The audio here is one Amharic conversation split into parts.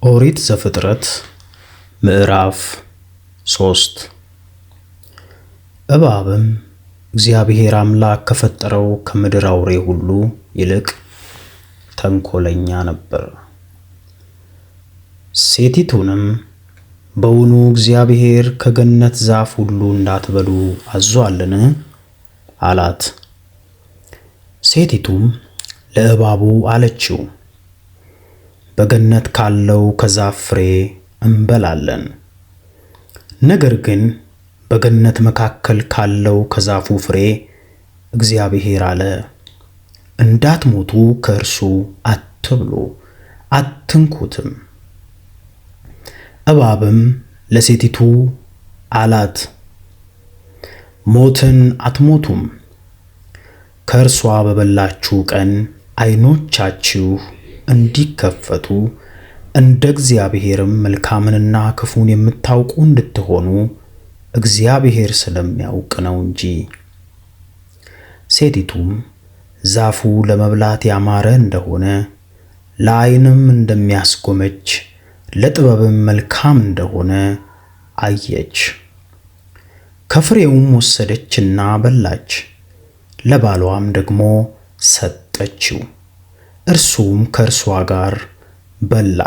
ኦሪት ዘፍጥረት ምዕራፍ 3 እባብም እግዚአብሔር አምላክ ከፈጠረው ከምድር አውሬ ሁሉ ይልቅ ተንኮለኛ ነበር። ሴቲቱንም በውኑ እግዚአብሔር ከገነት ዛፍ ሁሉ እንዳትበሉ አዟልን? አላት። ሴቲቱም ለእባቡ አለችው፣ በገነት ካለው ከዛፍ ፍሬ እንበላለን። ነገር ግን በገነት መካከል ካለው ከዛፉ ፍሬ እግዚአብሔር አለ፣ እንዳትሞቱ ከእርሱ አትብሉ፣ አትንኩትም። እባብም ለሴቲቱ አላት፣ ሞትን አትሞቱም። ከእርሷ በበላችሁ ቀን ዓይኖቻችሁ እንዲከፈቱ እንደ እግዚአብሔርም መልካምንና ክፉን የምታውቁ እንድትሆኑ እግዚአብሔር ስለሚያውቅ ነው እንጂ። ሴቲቱም ዛፉ ለመብላት ያማረ እንደሆነ ለዓይንም እንደሚያስጎመጅ ለጥበብም መልካም እንደሆነ አየች። ከፍሬውም ወሰደችና በላች፣ ለባሏም ደግሞ ሰጠችው፣ እርሱም ከእርሷ ጋር በላ።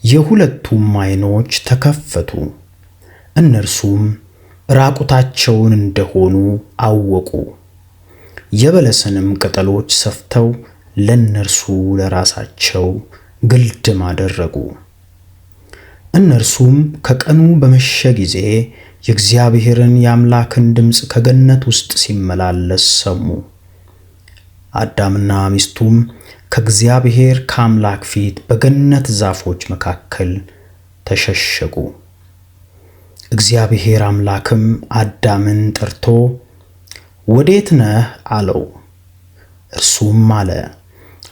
የሁለቱም ዓይኖች ተከፈቱ፣ እነርሱም ራቁታቸውን እንደሆኑ አወቁ። የበለስንም ቅጠሎች ሰፍተው ለነርሱ ለራሳቸው ግልድም አደረጉ። እነርሱም ከቀኑ በመሸ ጊዜ የእግዚአብሔርን የአምላክን ድምፅ ከገነት ውስጥ ሲመላለስ ሰሙ። አዳምና ሚስቱም ከእግዚአብሔር ከአምላክ ፊት በገነት ዛፎች መካከል ተሸሸጉ። እግዚአብሔር አምላክም አዳምን ጠርቶ ወዴት ነህ አለው። እርሱም አለ፣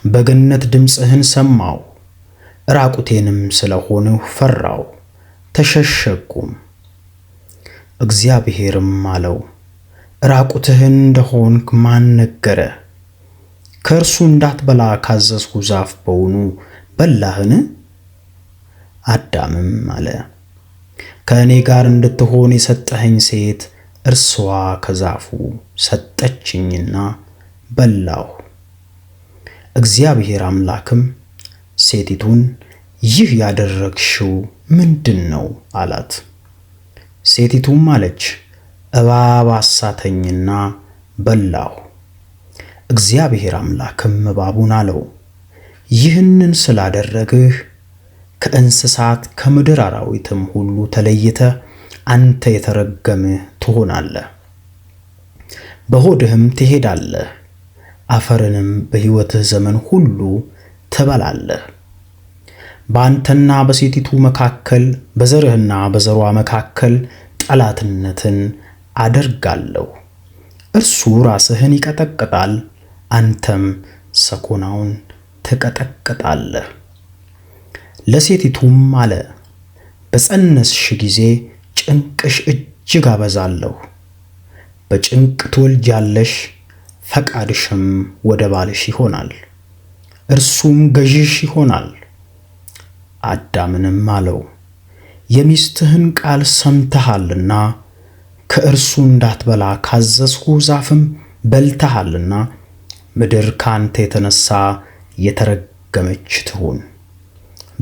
በገነት ድምፅህን ሰማሁ፣ ራቁቴንም ስለሆንሁ ፈራሁ፣ ተሸሸኩም። እግዚአብሔርም አለው፣ ራቁትህን እንደሆንክ ማን ነገረህ? ከእርሱ እንዳትበላ ካዘዝኩ ዛፍ በውኑ በላህን? አዳምም አለ፣ ከእኔ ጋር እንድትሆን የሰጠኸኝ ሴት እርሷ ከዛፉ ሰጠችኝና በላሁ። እግዚአብሔር አምላክም ሴቲቱን ይህ ያደረግሽው ምንድን ነው አላት። ሴቲቱም አለች፣ እባብ አሳተኝና በላሁ። እግዚአብሔር አምላክም እባቡን አለው፣ ይህንን ስላደረግህ ከእንስሳት ከምድር አራዊትም ሁሉ ተለይተህ አንተ የተረገምህ ትሆናለህ፣ በሆድህም ትሄዳለህ፣ አፈርንም በሕይወትህ ዘመን ሁሉ ትበላለህ። በአንተና በሴቲቱ መካከል በዘርህና በዘሯ መካከል ጠላትነትን አደርጋለሁ። እርሱ ራስህን ይቀጠቅጣል፣ አንተም ሰኮናውን ትቀጠቅጣለህ። ለሴቲቱም አለ፣ በፀነስሽ ጊዜ ጭንቅሽ እጅግ አበዛለሁ። በጭንቅ ትወልጃለሽ፣ ፈቃድሽም ወደ ባልሽ ይሆናል፣ እርሱም ገዥሽ ይሆናል። አዳምንም አለው፣ የሚስትህን ቃል ሰምተሃልና ከእርሱ እንዳትበላ ካዘዝኩህ ዛፍም በልተሃልና ምድር ካንተ የተነሳ የተረገመች ትሁን፣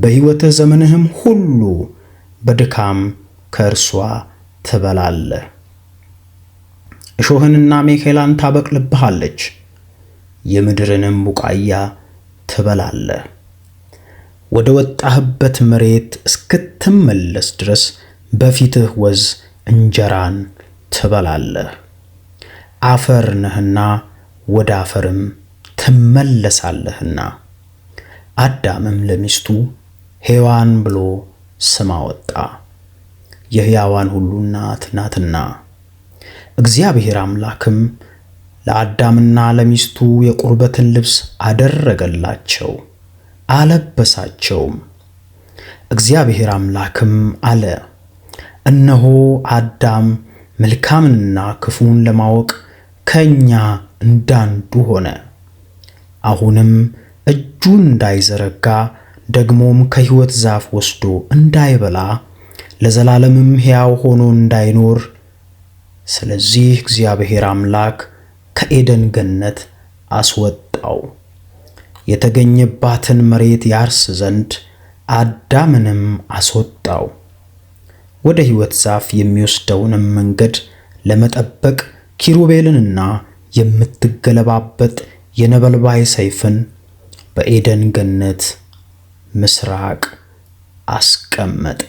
በሕይወትህ ዘመንህም ሁሉ በድካም ከእርሷ ትበላለህ። እሾህንና ሜኬላን ታበቅልብሃለች፣ የምድርንም ቡቃያ ትበላለህ። ወደ ወጣህበት መሬት እስክትመለስ ድረስ በፊትህ ወዝ እንጀራን ትበላለህ። አፈር ነህና ወደ አፈርም ትመለሳለህና። አዳምም ለሚስቱ ሔዋን ብሎ ስም አወጣ፣ የሕያዋን ሁሉ እናት ናትና። እግዚአብሔር አምላክም ለአዳምና ለሚስቱ የቁርበትን ልብስ አደረገላቸው፣ አለበሳቸውም። እግዚአብሔር አምላክም አለ፣ እነሆ አዳም መልካምንና ክፉን ለማወቅ ከእኛ እንዳንዱ ሆነ። አሁንም እጁን እንዳይዘረጋ ደግሞም ከሕይወት ዛፍ ወስዶ እንዳይበላ ለዘላለምም ሕያው ሆኖ እንዳይኖር ስለዚህ እግዚአብሔር አምላክ ከኤደን ገነት አስወጣው። የተገኘባትን መሬት ያርስ ዘንድ አዳምንም አስወጣው። ወደ ሕይወት ዛፍ የሚወስደውንም መንገድ ለመጠበቅ ኪሩቤልንና የምትገለባበጥ የነበልባል ሰይፍን በኤደን ገነት ምስራቅ አስቀመጠ።